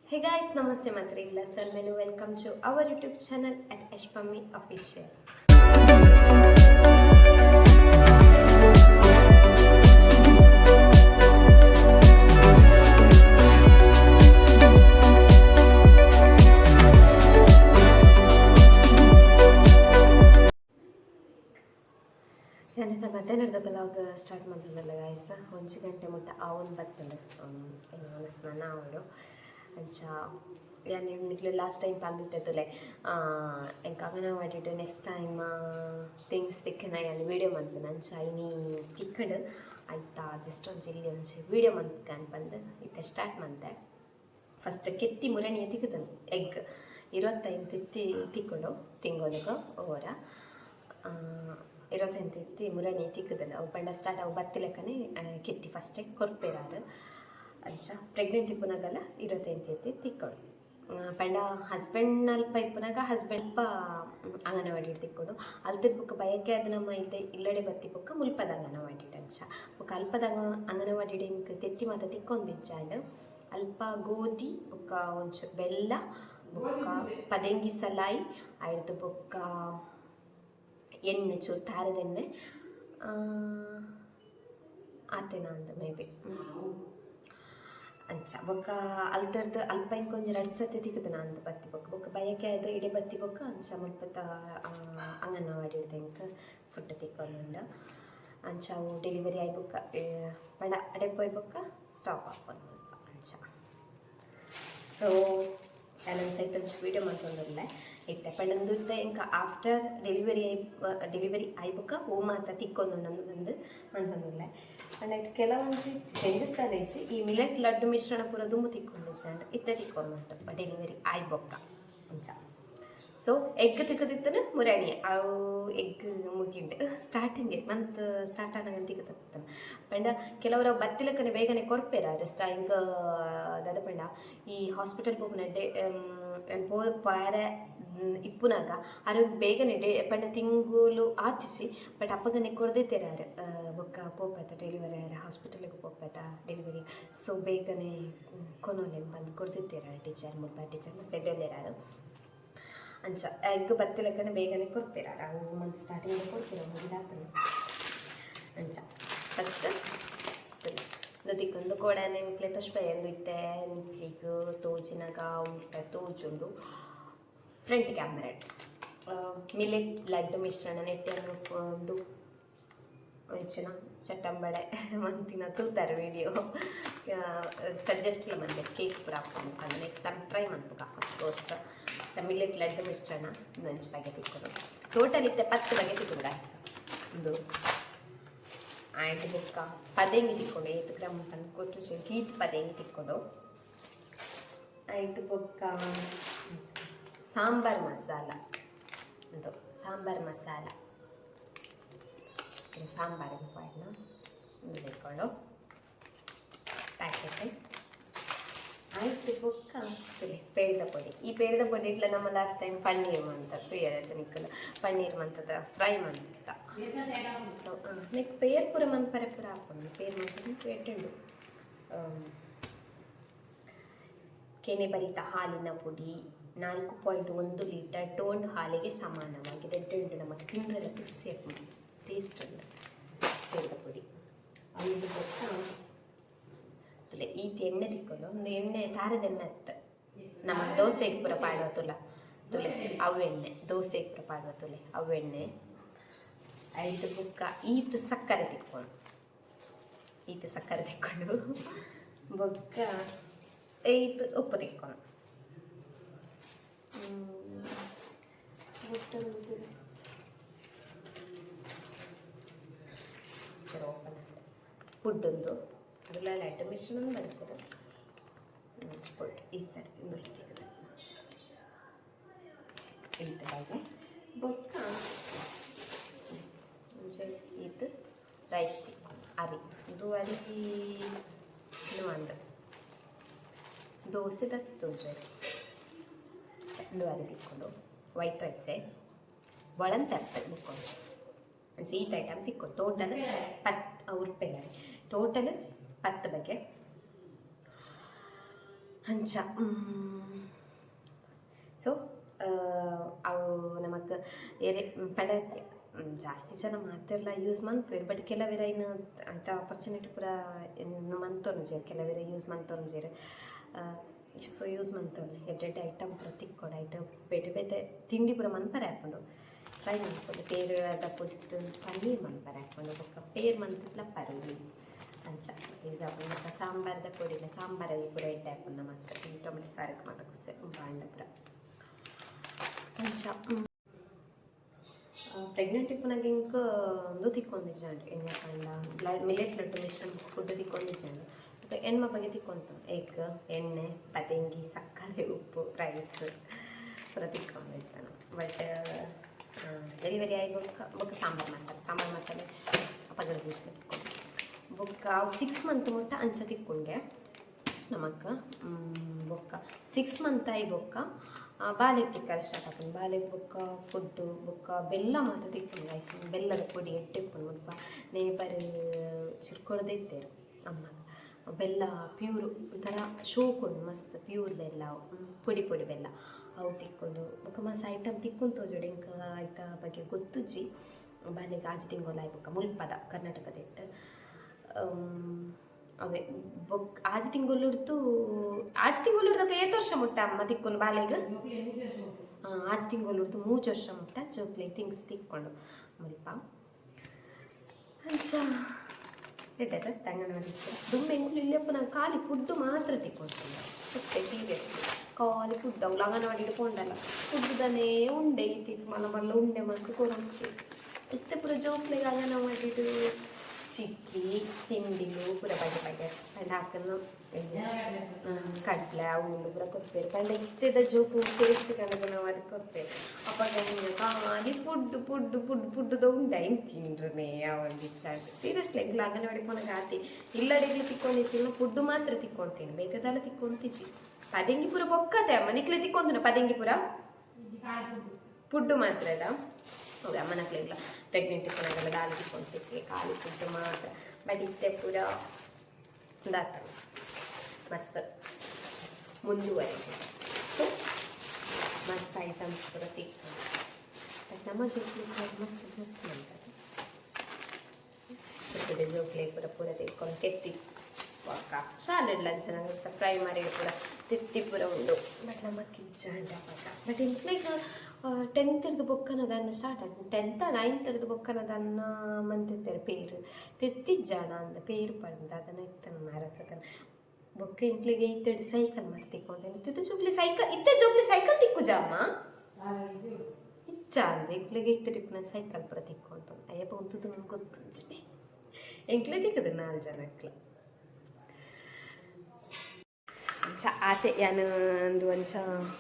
Hey guys, Namaste Mantri Glassar Menu. Welcome to our YouTube channel at Ashpammi Official. ಮಧ್ಯಾಹ್ನದ blog start ಮಾಡಿದ್ರಲ್ಲ guys 1 ಗಂಟೆ ಮುಟ್ಟ ಅವನು ಬರ್ತದೆ ಏನು ಸ್ನಾನ ಅವರು ಅಂಚ ಯಾನು ನಿಕ್ಲು ಲಾಸ್ಟ್ ಟೈಮ್ ಬಂದಿದ್ದಲೆ ಎಂಕ ಅಂಗನವಾಡಿಟ್ಟು ನೆಕ್ಸ್ಟ್ ಟೈಮ್ ಥಿಂಗ್ಸ್ ತಿಕ್ಕನ ಯಾನು ವೀಡಿಯೋ ಮಾಡ್ತೀನಿ ಅಂಚ ಐನಿ ತಿಕ್ಕಡು ಆಯ್ತಾ ಜಸ್ಟ್ ಒಂದು ಜಿಲ್ಲಿ ಒಂಚೆ ವೀಡಿಯೋ ಮಾಡ್ಬೇಕು ಅನ್ಬಂದು ಇತ್ತ ಸ್ಟಾರ್ಟ್ ಮಾಡಿದೆ ಫಸ್ಟ್ ಕೆತ್ತಿ ಮುರಣಿ ತಿಕ್ಕದನು ಎಗ್ 25 ತಿತ್ತಿ ತಿಕ್ಕೊಂಡು ತಿಂಗೋದಕ್ಕೆ ಓವರ 25 ಎತ್ತಿ ಮುರಣಿ ತಿಕ್ಕದಲ್ಲ ಅವು ಪಂಡ ಸ್ಟಾರ್ಟ್ ಅವು ಬತ್ತಿಲೆಕ್ಕನೆ ಕೆತ್ತಿ ಫಸ್ಟೇ ಕೊರ್ಪೇರಾರು ಅಂಚ ಪ್ರೆಗ್ನೆಂಟ್ ಇಪ್ಪುನಾಗಲ್ಲ 25 ಎತ್ತಿ ತಿಕ್ಕೊಂಡು ಪಂಡ ಹಸ್ಬೆಂಡ್ ಅಲ್ಪ ಇಪ್ಪುನಾಗ ಹಸ್ಬೆಂಡ್ ಅಂಗನವಾಡಿ ತಿಕ್ಕೊಂಡು ಅಲ್ತಿರ್ ಬುಕ್ಕ ಬಯಕೆ ಅದು ನಮ್ಮ ಇಲ್ಲಡೆ ಬತ್ತಿ ಬುಕ್ಕ ಮುಲ್ಪದ ಅಂಗನವಾಡಿ ಅಂಚ ಬುಕ್ಕ ಅಲ್ಪದ ಅಂಗನವಾಡಿ ಇಂಕ ತೆತ್ತಿ ಮಾತ ತಿಕ್ಕೊಂದಿಜ್ಜಾಂಡು ಅಲ್ಪ ಗೋಧಿ ಬುಕ್ಕ ಒಂಚೂರು ಬೆಲ್ಲ ಬುಕ್ಕ ಪದಂಗಿ ಸಲಾಯಿ ಆಯ್ತು ಬುಕ್ಕ ಎಣ್ಣೆ ಚೂರು ತಾರದ ಎಣ್ಣೆ ಆತೇನ ಅಂದ ಮೇ ಬಿ ಅಂಚ ಬೊಕ್ಕ ಅಲ್ತರ್ದು ಅಲ್ಪ ಇಂಕೊಂಚ 2 ಸತಿ ತಿಕ್ಕದ ಅಂದ ಬತ್ತಿ ಬೊಕ್ಕ ಬೊಕ್ಕ ಬಯಕೆ ಅದು ಇಡೀ ಬತ್ತಿ ಬೊಕ್ಕ ಅಂಚ ಮುಟ್ಪತ್ತ ಅಂಗನವಾಡಿ ಹಿಡ್ದಂಕ ಫುಡ್ ತಿಕ್ಕೊಂಡು ಅಂಚ ಅವು ಡೆಲಿವರಿ ಆಗಿ ಬೊಕ್ಕ ಪಂಡ ಅಡೆ ಪೋಯ್ ಬೊಕ್ಕ ಸ್ಟಾಪ್ ಹಾಕೊಂಡು ಅಂಚ ಸೊ ಏನಂಚ ಇತ್ತಂಚ ವೀಡಿಯೋ ಮಾಡ್ಕೊಂಡಲ್ಲ ಇತ್ತೆ ಪಂಡಂದು ಇತ್ತೆ ಇಂಕ ಆಫ್ಟರ್ ಡೆಲಿವರಿ ಆಯ್ಬುಕ್ಕ ಹೂ ಮಾತ ತಿಕ್ಕೊಂಡು ಬಂದು ಅಂತಂದಿಲ್ಲ ಅಂಡ್ ಕೆಲವೊಂದು ಚೇಂಜಸ್ ತಾನೆ ಇಚ್ಚಿ ಈ ಮಿಲೆಟ್ ಲಡ್ಡು ಮಿಶ್ರಣ ಪೂರ ದುಂಬು ತಿಕ್ಕೊಂಡು ಇತ್ತೆ ತಿಕ್ಕೊಂಡು ಡೆಲಿವರಿ ಆಯ್ಬೊಕ್ಕ ಅಂಚ ಸೊ ಎಗ್ ತಿಕ್ಕದಿತ್ತನ ಮುರಾಣಿ ಅವು ಎಗ್ ಮುಗಿಂಡು ಸ್ಟಾರ್ಟಿಂಗ್ ಮಂತ್ ಸ್ಟಾರ್ಟ್ ಆನಾಗ ತಿಕ್ಕತಾನ ಪಂಡ ಕೆಲವರು ಬತ್ತಿಲಕ್ಕನೆ ಬೇಗನೆ ಕೊರ್ಪೇರ ರೆಸ್ಟ್ ಹಿಂಗ ದಾದ ಪಂಡ ಈ ಹಾಸ್ಪಿಟಲ್ ಹೋಗ್ನಡ್ಡೆ ಪಾರ ಇಪ್ಪುನಾಗ ಅವ್ರಿಗೆ ಬೇಗನೆ ಪಂಡ ತಿಂಗಳು ಆತಿಸಿ ಬಟ್ ಅಪ್ಪಗನೆ ಕೊಡ್ದೇತಿರಾರು ಬೊಕ್ಕ ಪೋಪತ್ತ ಡೆಲಿವರಿ ಆರ ಹಾಸ್ಪಿಟಲ್ಗೆ ಹೋಗ್ಬೇಕ ಡೆಲಿವರಿ ಸೊ ಬೇಗನೆ ಕೊನೋಲೆ ಬಂದು ಕೊಡ್ದಿತ್ತೀರ ಟೀಚರ್ ಮುಟ್ಟ ಟೀಚರ್ನ ಸೆಡ್ಡಲ್ಲಿರಾರು ಅಂಚ ಎಗ್ ಬತ್ತಿಲಕ್ಕನೆ ಬೇಗನೆ ಕೊಡ್ತೀರಾರ ಅವು ಮಂತ್ ಸ್ಟಾರ್ಟಿಂಗ್ ಕೊಡ್ತೀರ ಮುಗಿದಾಗ್ತದೆ ಅಂಚ ಫಸ್ಟ್ ನದಿಕೊಂದು ಕೋಡನೆ ನಿಕ್ಲೆ ತೊಷ್ಪೆಂದು ಇತ್ತೆ ನಿಕ್ಲಿಗೆ ತೋಚಿನಾಗ ಉಂಟ ತೋಚುಂಡು ಫ್ರಂಟ್ ಕ್ಯಾಮ್ರಾ ಮಿಲೆಟ್ ಲಡ್ಡು ಮಿಶ್ರಣ ನೆಟ್ಟೆಯನ್ನು ಒಂದು ಹೆಚ್ಚಿನ ಚಟ್ಟಂಬಡೆ ಮಂತಿನ ತೂತಾರೆ ವಿಡಿಯೋ ಸಜೆಸ್ಟ್ ಮಂದೆ ಕೇಕ್ ಪೂರ ಹಾಕೊಂಡು ನೆಕ್ಸ್ಟ್ ಟೈಮ್ ಟ್ರೈ ಮಾಡ್ಬೇಕು ಅಫ್ಕೋರ್ಸ್ ಮಿಲೆಟ್ ಲಡ್ಡು ಮಿಶ್ರಣ ಇನ್ನೊಂದು ಬಗೆ ತಿಕ್ಕೊಂಡು ಟೋಟಲ್ ಇತ್ತೆ 10 ಬಗೆ ತಿಕ್ಕೊಂಡು ಒಂದು ಆಯ್ತು ಬುಕ್ಕ ಪದಂಗಿ ತಿಕ್ಕೊಂಡು 5 ಗ್ರಾಮ್ ತಂದು ಕೊಟ್ಟು ಗೀಟ್ ಪದಂಗಿ ತಿಕ್ಕೊಂಡು ಆಯ್ತು ಬುಕ್ಕ ಸಾಂಬಾರ್ ಮಸಾಲ ಒಂದು ಸಾಂಬಾರ್ ಮಸಾಲ ಸಾಂಬಾರಿಗೆ ಪಾಯ್ನ ಒಂದು ತಿಕ್ಕೊಂಡು ಪ್ಯಾಕೆಟ್ ಆಯ್ತು ಬೊಕ್ಕ ಪೇರಿದ ಪೊಡಿ ಈ ಪೇರಿದ ಪೊಡಿ ಇಟ್ಲ ನಮ್ಮ ಲಾಸ್ಟ್ ಟೈಮ್ ಪನ್ನೀರ್ ಮಂತ ಪೇರದು ನಿಕ್ಕಲು ಪನ್ನೀರ್ ಮಂತದ ಫ್ರೈ ಮಂತ ಸೊ ನೆಕ್ ಪೇರ್ ಪೂರ ಮಂತ್ಪರೆ ಪೂರ ಹಾಕೊಂಡು ಪೇರ್ ಮಂತದ ಪೇಟುಂಡು ಕೆನೆ ಭರಿತ ಹಾಲಿನ ಪುಡಿ 4.1 ಲೀಟರ್ ಟೋಂಡ್ ಹಾಲಿಗೆ ಸಮಾನವಾಗಿದೆ ಡೆಂಡು ನಮಗೆ ತಿಂಗಳ ಬಿಸಿ ಪುಡಿ ಟೇಸ್ಟ್ ಉಂಟು ಪೇರಿದ ಪುಡಿ ಐದು ಬೊಕ್ಕ ಈತ ಎಣ್ಣೆ ತಿಕ್ಕೊಂಡು ಒಂದು ಎಣ್ಣೆ ತಾರದ ಎಣ್ಣೆ ಅತ್ತ ನಮ್ಮ ದೋಸೆಗೆ ಪೂರ ಪಾಡುವ ತುಲೆ ಅವು ಎಣ್ಣೆ ದೋಸೆಗೆ ಪೂರ ಪಾಡುವ ತುಲೆ ಅವು ಎಣ್ಣೆ 5 ಬುಕ್ಕ ಈತ ಸಕ್ಕರೆ ತಿಕ್ಕೊಂಡು ಬೊಕ್ಕ 5 ಉಪ್ಪು ತಿಕ್ಕೊಂಡು ಫುಡ್ಡೊಂದು ಅದೆಲ್ಲ ಲಡ್ಡು ಮಿಶ್ರಣ ಬರ್ತದೆ ನೆಚ್ಕೊಟ್ಟು ಈ ಸರಿ ಇಂಥದ್ದಾಗೆ ಬೊಕ್ಕ ಇದು ರೈಸ್ ಅರಿ ಇದು ಅರಿಗಿ ಒಂದು ದೋಸೆ ದೋಸೆ ಚೆಂಡು ಅರಿ ತಿಕ್ಕೊಂಡು ವೈಟ್ ರೈಸೆ ಒಳಂತ ಇರ್ತದೆ ಬುಕ್ಕೊಂಚು ಅಂಚೆ ಈ ಐಟಮ್ ತಿಕ್ಕೊಂಡು ಟೋಟಲ್ 10 ರೂಪಾಯಿ ಟೋಟಲ್ 10 ಬಗೆ ಅಂಚ ಸೊ ಅವು ನಮಗೆ ಎರೆ ಪಡ ಜಾಸ್ತಿ ಜನ ಮಾತೆಲ್ಲ ಯೂಸ್ ಮಾಡ್ತೀವಿ ಬಟ್ ಕೆಲವೆರ ಇನ್ನು ಆಯ್ತಾ ಆಪರ್ಚುನಿಟಿ ಪೂರ ಇನ್ನು ಮಂತೊಂಜೇರು ಕೆಲವೆರ ಯೂಸ್ ಮಂತೊಂಜೇರು ಸೊ ಯೂಸ್ ಮಂತೊಂಡು ಎಡ್ಡೆಡ್ಡೆ ಐಟಮ್ ಪೂರ ತಿಕ್ಕೊಡು ಐಟಮ್ ಬೇತೆ ಬೇತೆ ತಿಂಡಿ ಪೂರ ಮನ್ಪರೆ ಹಾಕೊಂಡು ಟ್ರೈ ಮಾಡ್ಕೊಂಡು ಪೇರು ದಪ್ಪುದಿಟ್ಟು ಪನ್ನೀರ್ ಮನ್ಪರೆ ಹಾಕೊಂಡು ಬೊಕ್ಕ ಪೇರು ಮಂತಿತ್ಲ ಪರುಳಿ ಅಂಚ ಎಕ್ಸಾಂಪಲ್ ಸಾಂಬಾರ್ದ ಪೊಡಿಲ್ಲ ಸಾಂಬಾರಲ್ಲಿ ಪೂರ ಇಟ್ಟು ಹಾಕೊಂಡು ಮತ್ತೆ ಟೊಮೆಟೊ ಸಾರಕ್ಕೆ ಮತ್ತೆ ಕುಸೆ ಬಾಂಡ ಪೂರ ಅಂಚ ಪ್ರೆಗ್ನೆಂಟ್ ಇಪ್ಪನಾಗ ಇಂಕ ಒಂದು ತಿಕ್ಕೊಂಡಿದ್ದಾಂಡ್ರಿ ಎಣ್ಣೆ ಕಂಡ ಮಿಲೆಟ್ ಲಡ್ಡು ಮಿಶ್ರಣ ಫುಡ್ ತಿಕ್ಕೊಂಡಿದ್ದಾಂಡ್ರಿ ಮತ್ತು ಹೆಣ್ಮ ಬಗ್ಗೆ ತಿಕ್ಕೊಂತ ಎಗ್ ಎಣ್ಣೆ ಪತಂಗಿ ಸಕ್ಕರೆ ಉಪ್ಪು ರೈಸ್ ಪೂರ ತಿಕ್ಕೊಂಡಿರ್ತಾನೆ ಬಟ್ ಡೆಲಿವರಿ ಆಗಿ ಬೊಕ್ಕ ಸಾಂಬಾರು ಮಸಾಲೆ ಪಗಡ ಬೀಜ ತಿಕ್ಕೊಂಡು ಬೊಕ್ಕ ಅವು 6 ಮಂತ್ ಮುಟ್ಟ ಅಂಚ ತಿಕ್ಕೊಂಡೆ ನಮಕ್ಕ ಬೊಕ್ಕ 6 ಮಂತ್ ಆಗಿ ಬೊಕ್ಕ ಬಾಲೆಗೆ ತಿಕ್ಕಲು ಸ್ಟಾರ್ಟ್ ಹಾಕೊಂಡು ಬಾಲೆಗೆ ಬೊಕ್ಕ ಫುಡ್ಡು ಬೊಕ್ಕ ಬೆಲ್ಲ ಮಾತ್ರ ತಿಕ್ಕೊಂಡು ರೈಸ್ ಬೆಲ್ಲದ ಪುಡಿ ಎಟ್ಟಿಪ್ಕೊಂಡು ಮುಲ್ಪ ನೇಬರ್ ಚಿರ್ಕೊಳ್ದೇ ಇದ್ದೇರು ಅಮ್ಮ ಬೆಲ್ಲ ಪ್ಯೂರ್ ಒಂಥರ ಶೋಕೊಂಡು ಮಸ್ತ್ ಪ್ಯೂರ್ ಬೆಲ್ಲ ಪುಡಿ ಬೆಲ್ಲ ಅವು ತಿಕ್ಕೊಂಡು ಬೊಕ್ಕ ಮಸ್ತ್ ಐಟಮ್ ತಿಕ್ಕೊಂಡು ತೋಜೋಡು ಇಂಕ ಆಯ್ತಾ ಬಗ್ಗೆ ಗೊತ್ತುಜ್ಜಿ ಬಾಲೆಗೆ ಆಜು ತಿಂಗೋಲ ಆಯ್ಬೊಕ್ಕ ಮುಲ್ಪದ ಕರ್ನಾಟಕದ ಇಟ್ಟು ಅವೇ ಬೊಕ್ ಆಜು ತಿಂಗೊಲ್ಲುಡ್ತು ಆಜು ತಿಂಗೊಲ್ಲುಡ್ದಕ್ಕೆ 8 ವರ್ಷ ಮುಟ್ಟ ಅಮ್ಮ ತಿಕ್ಕೊಂಡು ಬಾಲೆಗೆ ಆಜು ತಿಂಗೊಲ್ಲುಡ್ತು 3 ವರ್ಷ ಮುಟ್ಟ ಚೋಕ್ಲೆ ಥಿಂಗ್ಸ್ ತಿಕ್ಕೊಂಡು ಮುಲ್ಪ ಅಂಚ ಎಡ್ಡದ ತಂಗಣ ತಿಕ್ಕ ದುಮ್ಮೆ ಎಂಕ್ಲು ಇಲ್ಲಪ್ಪ ನಾನು ಖಾಲಿ ಫುಡ್ಡು ಮಾತ್ರ ತಿಕ್ಕೊಂತೀನಿ ಸುತ್ತೆ ಸೀರಿಯಸ್ಲಿ ಖಾಲಿ ಫುಡ್ ಅವು ಅಂಗನವಾಡಿ ಹಿಡ್ಕೊಂಡಲ್ಲ ಫುಡ್ದನೇ ಉಂಡೆ ಇತ್ತು ಮಲ್ಲ ಉಂಡೆ ಮಲ್ಕು ಕೊರಂತಿ ಇತ್ತೆ ಪುರ ಜೋಕ್ಲೆಗೆ ಅಂಗನವಾಡಿದು ಚಿಕ್ಕಿ ತಿಂಡಿಲು ಪೂರ ಬಗೆ ಪಂಡ ಹಾಕನ್ನು ಕಡ್ಲೆ ಅವಳು ಪೂರ ಕೊತ್ತೇರು ಪಂಡ ಇತ್ತೆದ ಜೋಕು ಟೇಸ್ಟ್ ಕಣದು ನಾವು ಅದಕ್ಕೆ ಕೊತ್ತೇವೆ ಅಪ್ಪ ಖಾಲಿ ಫುಡ್ದು ಉಂಡ ಏನು ತಿಂಡ್ರೇ ಅವಂದು ಚಾರ್ಜ್ ಸೀರಿಯಸ್ಲಿ ಎಂಗ್ಲ ಅಂಗನವಾಡಿ ಪೋನಾಗ ಆತಿ ಇಲ್ಲಡೆಗೆ ತಿಕ್ಕೊಂಡಿರ್ತೀನಿ ಫುಡ್ಡು ಮಾತ್ರ ತಿಕ್ಕೊಂತೀನಿ ಬೇಕಾದಲ್ಲ ತಿಕ್ಕೊಂತಿಚಿ ಪದಂಗಿ ಪೂರ ಬೊಕ್ಕತೆ ಅಮ್ಮ ನಿಕ್ಲೆ ತಿಕ್ಕೊಂದು ಪದಂಗಿ ಪೂರ ಫುಡ್ಡು ಮಾತ್ರ ಅದ ಹೌದು ಅಮ್ಮನಕ್ಲೆಲ್ಲ ಪ್ರೆಗ್ನೆಂಟ್ ಇಪ್ಪನಾಗೆಲ್ಲ ದಾಲಿ ತಿಕ್ಕೊಂತಿಚಿ ಖಾಲಿ ಫುಡ್ಡು ಮಾತ್ರ ಬಟ್ ಇತ್ತೆ ಪೂರ ದಾತ ಮಸ್ತ್ ಮುಂದುವರೆದು ಸೊ ಮಸ್ತ್ ಐಟಮ್ಸ್ ಪೂರ ತಿಕ್ಕೊಂಡು ಬಟ್ ನಮ್ಮ ಜೋಕ್ಲಿ ಮಸ್ತ್ ಮಸ್ತ್ ಅಂತದೆ ಜೋಕ್ಲಿ ಪೂರ ತಿಕ್ಕೊಂಡು ಕೆತ್ತಿ ಪಕ್ಕ ಶಾಲೆಡ್ ಲಂಚ್ ನಂಗೆ ಫ್ರೈ ಮಾಡಿ ಪೂರ ತಿತ್ತಿ ಪೂರ ಉಂಡು ಬಟ್ ನಮ್ಮ ಕಿಜ್ಜಾಂಡ ಪಕ್ಕ ಬಟ್ ಇಂಕ್ಲಿಗೆ 10th ಬೊಕ್ಕನದನ್ನ ಸ್ಟಾರ್ಟ್ ಆಗಿ 10th 9th ಬೊಕ್ಕನದನ್ನ ಮಂತಿದ್ದಾರೆ ಪೇರು ತಿತ್ತಿಜ್ಜಾಣ ಅಂತ ಪೇರು ಪಡೆದ ಅದನ್ನು ಇತ್ತನ ಮಾರತನ ಬೊಕ್ಕ ಇಂಕ್ಲಿಗೆ 8th ಸೈಕಲ್ ಮತ್ತೆ ತಿಕ್ಕೊಂಡೆ ಇತ್ತೆ ಜೋಗ್ಲಿ ಸೈಕಲ್ ತಿಕ್ಕು ಜಾಮ ಇಚ್ಚ ಅಂದ ಇಂಕ್ಲಿಗೆ 8th ಸೈಕಲ್ ಪೂರ ತಿಕ್ಕೊಂತ ಅಯ್ಯಪ್ಪ ಉಂತದ್ದು ನಮ್ಗೆ ಗೊತ್ತು ಎಂಕ್ಲೆ ತಿಕ್ಕದು 4 ಜನಕ್ಕೆ ಅಂಚ ಆತೆ ಯಾನು ಒಂದು ಒಂಚ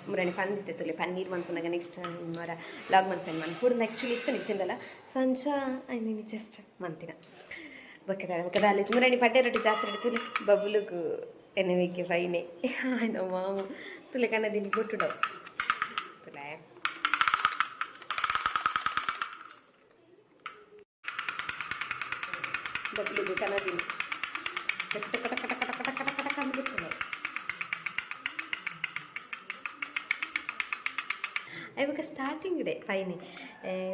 ಮುರಣಿ ಪಂದಿತ್ತೆ ತುಲೆ ಪನ್ನೀರ್ ಮನ್ಪುನಾಗ ನೆಕ್ಸ್ಟ್ ಮರ ಲಾಗ್ ಮನ್ಪೇನು ಮನ್ ಕೂಡ ಆ್ಯಕ್ಚುಲಿ ಇತ್ತು ನಿಚಿಂದಲ್ಲ ಸಂಚ ಐ ಜಸ್ಟ್ ಮಂತಿನ ಬೊಕ್ಕದ ಅಲ್ಲಿಜ್ ಮುರಣಿ ಪಡ್ಡೆ ರೊಟ್ಟಿ ಜಾತ್ರೆ ತುಲೆ ಬಬ್ಲುಗು ಎನ್ನವಿಕೆ ಫೈನೆ ಆಯ್ನ ಮಾವು ತುಲೆ ಕಣ್ಣದಿನಿ ಕೊಟ್ಟುಡವು ತುಲೆ ಬಬ್ಲುಗು ಕನ್ನದಿನಿ ಕಟ ಕಟ ಕಟ ಕಟ ಕಟ ಕಟ ಕಟ ಕಂಡು ಬಿಟ್ಟು ಇವಾಗ ಸ್ಟಾರ್ಟಿಂಗ್ ಡೇ ಫೈನೆ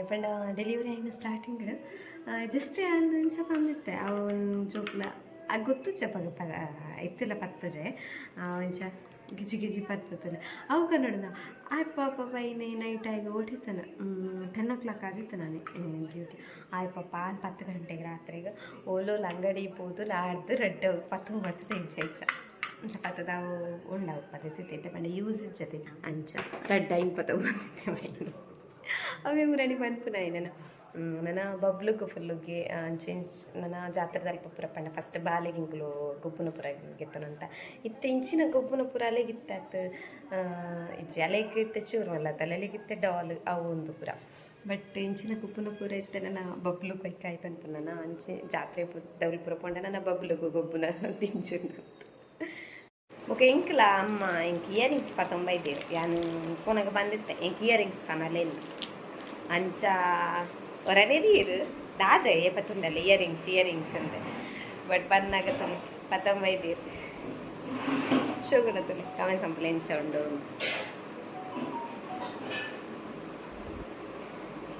ಪಂಡ ಡೆಲಿವರಿ ಆಯ್ನ ಸ್ಟಾರ್ಟಿಂಗ್ ಜಸ್ಟ್ ಅಂಚ ಬಂದಿತ್ತೆ ಅವು ಜೋಕ್ಲ ಗೊತ್ತು ಚಪ್ಪ ಇತ್ತಿಲ್ಲ ಪತ್ತಜೆ ಒಂಚ ಗಿಜಿ ಪತ್ತಲ್ಲ ಅವು ಕನ್ನಡ ಆಯ್ಪ ಪೈನೆ ನೈಟ್ ಆಗಿ ಓಟಿತಾನೆ 10 o'clock ಆಗಿತ್ತು ನಾನು ಡ್ಯೂಟಿ ಆಯ್ಪಪ್ಪ 10 ಗಂಟೆಗೆ ರಾತ್ರಿಗೆ ಓಲೋಲ್ ಅಂಗಡಿ ಪೋದು ಆಡ್ದು ರೆಡ್ 19 ಇಂಚ ಪತ್ತದಾವು ಉಂಡವು ಪದ್ಧತಿ ತಿಂತೆ ಪಂಡ ಯೂಸ್ ಇಜ್ಜತೆ ಅಂಚ ರಡ್ಡ 20 ಬಂದಿದ್ದೆ ಅವೇ ಮುರಣಿ ಪನ್ಪುನ ನನ್ನ ಬಬ್ಲುಗು ಫುಲ್ಲುಗೆ ಚೇಂಜ್ ನನ್ನ ಜಾತ್ರೆದ ಅಲ್ಪ ಪೂರ ಪಂಡ ಫಸ್ಟ್ ಬಾಲೆಗೆ ಇಂಕ್ಲು ಗೊಬ್ಬುನ ಪುರ ಗೆತ್ತನಂತ ಇತ್ತೆ ಇಂಚಿನ ಗೊಬ್ಬುನ ಪುರ ಅಲೆಗಿತ್ತಾತ್ ಇಜ್ಜಿ ಅಲೆಗೆ ಇತ್ತೆ ಚೂರ್ಮಲ್ಲ ತಲೆಗಿತ್ತೆ ಡಾಲ್ ಅವು ಒಂದು ಪುರ ಬಟ್ ಇಂಚಿನ ಗೊಬ್ಬುನ ಪೂರ ಇತ್ತೆ ನನ್ನ ಬಬ್ಲು ಕೈ ಪನ್ಪುನ ನನ್ನ ಅಂಚೆ ಜಾತ್ರೆ ದೌಲ್ ಪುರ ಪಂಡ ನನ್ನ ಬಬ್ಲುಗು ಗೊಬ್ಬುನ ತಿಂಜುಂಡು ಓಕೆ ಎಂಕ್ಲ ಅಮ್ಮ ಇಂಕ್ ಇಯರಿಂಗ್ಸ್ ಪತ್ತೊಂಬೈದೇರು ಯಾನು ಪೋನಾಗ ಬಂದಿತ್ತೆ ಇಂಕ್ ಇಯರಿಂಗ್ಸ್ ಕಾಣಲೇನು ಅಂಚ ಹೊರನೇರೀರು ದಾದೆ ಪತ್ತೊಂದಲ್ಲ ಇಯರಿಂಗ್ಸ್ ಅಂತ ಬಟ್ ಬಂದಾಗ ಪತ್ತೊಂಬೈದೇರು ಶೋಗುಣದಲ್ಲಿ ಕಾಮೆಂಟ್ ಸಂಪಲೆ ಎಂಚ ಉಂಡು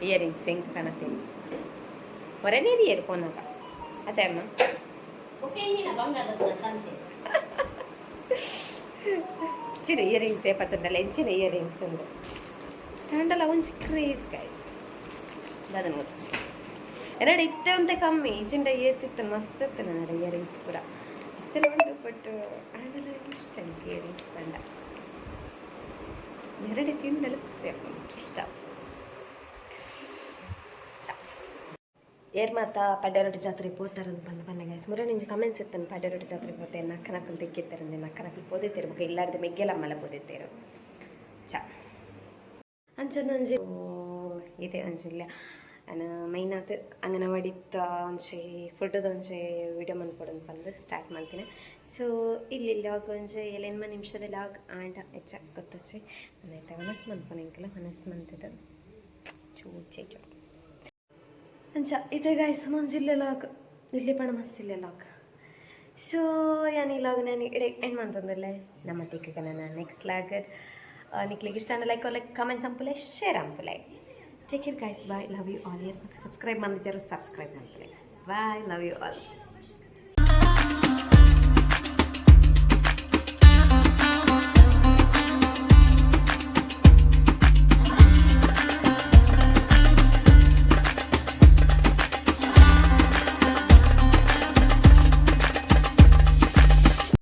ಇಯರಿಂಗ್ಸ್ ಹೆಂಗೆ ಕಾಣತ್ತೀನಿ ಹೊರ ನೀರು ಏರು ಫೋನಾಗ ಅದೇ ಅಮ್ಮ ಚಿರು ಇಯರಿಂಗ್ಸ್ ಪತ್ತುಂಡಲ್ಲ ಎಂಚಿನ ಇಯರಿಂಗ್ಸ್ ಅಂದು ಟಾಂಡಲ್ಲ ಒಂಚು ಕ್ರೇಜ್ ಗೈಸ್ ಅದನ್ನು ಮುಚ್ಚಿ ಎರಡು ಇತ್ತೆ ಅಂತ ಕಮ್ಮಿ ಚಿಂಡ ಏತಿತ್ತು ಮಸ್ತ್ ಇತ್ತು ನನ್ನ ಇಯರಿಂಗ್ಸ್ ಪೂರ ಇತ್ತೆಲ್ಲ ಉಂಟು ಬಟ್ ಆಡಲ್ಲ ಇಷ್ಟ ಇಯರಿಂಗ್ಸ್ ಬಂಡ ಎರಡು ತಿಂಡಲ್ಲ ಇಷ್ಟ ಏರ್ ಮಾತಾ ಪಡ್ಡೆರೊಡ್ಡು ಜಾತ್ರೆ ಪೋತಾರಂದು ಬಂದು ಗೈಸ್ ಮುರ ನಿಂಜು ಕಮೆಂಟ್ಸ್ ಇತ್ತನು ಪಡ್ಡೆರೊಡ್ಡು ಜಾತ್ರೆ ಪೋತೆ ನಕ್ಕನಕ್ಕಲು ತೆಕ್ಕಿತ್ತಾರಂದೆ ನಕ್ಕನಕ್ಕಲು ಪೋದಿತ್ತೇರು ಬೊಕ ಇಲ್ಲಾರ್ದೆ ಮೆಗ್ಗೆಲಮ್ಮಲ ಪೋದಿತ್ತೇರು ಚ ಅಂಚದೊಂಜಿ ಇದೆ ಒಂಜಿಲ್ಲ ನಾನು ಮೈನಾತ್ ಅಂಗನವಾಡಿತ್ತ ಒಂಚೆ ಫುಡ್ದೊಂಚೆ ವಿಡಿಯೋ ಮನ್ಕೊಡೋದು ಬಂದು ಸ್ಟಾರ್ಟ್ ಮಾಡ್ತೀನಿ ಸೊ ಇಲ್ಲಿ ಲಾಗ್ ಒಂಚೆ 8 ನಿಮಿಷದ ಲಾಗ್ ಆಂಡ ಹೆಚ್ಚ ಗೊತ್ತಚ್ಚಿ ನನ್ನ ಮನಸ್ಸು ಮನ್ಕೊನಂಗಿಲ್ಲ ಮನಸ್ಸು ಮಂತದ ಚೂಚೆ ಚೂ ಅಂಚ ಇದೇ ಗಾಯ್ಸ್ ಒಂಜಿಲ್ಲ ಲಾಗ್ ಇಲ್ಲಿ ಪಣ ಮಸ್ತಿಲ್ಲ ಲಾಗ್ ಸೊ ಯಾನಿ ಲಾಗ್ ನಾನು ಇಡೆ ಎಂಡ್ ಮಂತಂದಲ್ಲೇ ನಮ್ಮ ತಿಕ್ಕ ನನ್ನ ನೆಕ್ಸ್ಟ್ ಲಾಗರ್ ನಿಕ್ಲಿಗೆ ಇಷ್ಟ ಲೈಕ್ ಕಮೆಂಟ್ಸ್ ಅಂಪಲೆ ಶೇರ್ ಅಂಪಲೆ take care guys bye love you all ಇಯರ್ ಮತ್ತು ಸಬ್ಸ್ಕ್ರೈಬ್ ಮಾಡಿದ್ರು ಸಬ್ಸ್ಕ್ರೈಬ್ ಮಾಡ್ಕೊಳ್ಳಿ ಬಾಯ್ ಲವ್ ಯು ಆಲ್